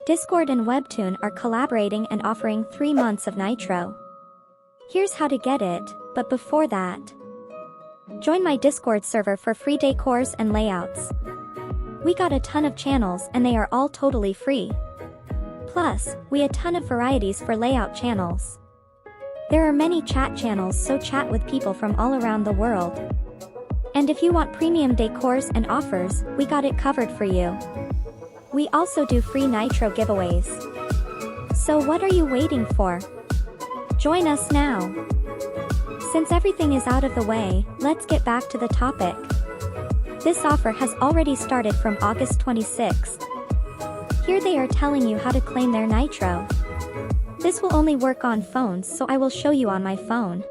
Discord and Webtoon are collaborating and offering 3 months of Nitro. Here's how to get it, but before that, join my Discord server for free decors and layouts. We got a ton of channels and they are all totally free. Plus, we a ton of varieties for layout channels. There are many chat channels, so chat with people from all around the world. And if you want premium decors and offers, we got it covered for you. We also do free Nitro giveaways. So what are you waiting for? Join us now. Since everything is out of the way, let's get back to the topic. This offer has already started from August 26th. Here they are telling you how to claim their Nitro. This will only work on phones, so I will show you on my phone.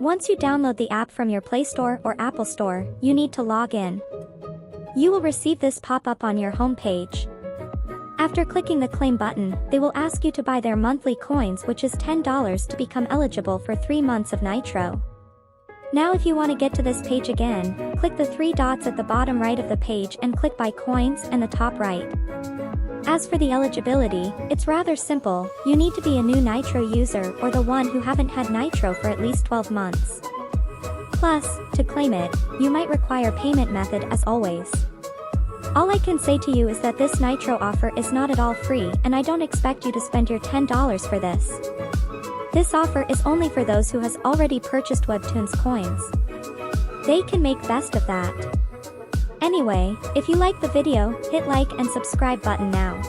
Once you download the app from your Play Store or Apple Store, you need to log in. You will receive this pop-up on your home page. After clicking the claim button, they will ask you to buy their monthly coins, which is $10 to become eligible for 3 months of Nitro. Now if you want to get to this page again, click the 3 dots at the bottom right of the page and click buy coins in the top right. As for the eligibility, it's rather simple. You need to be a new Nitro user or the one who haven't had Nitro for at least 12 months. Plus, to claim it, you might require payment method as always. All I can say to you is that this Nitro offer is not at all free, and I don't expect you to spend your $10 for this. This offer is only for those who has already purchased Webtoon's coins. They can make best of that. Anyway, if you like the video, hit like and subscribe button now.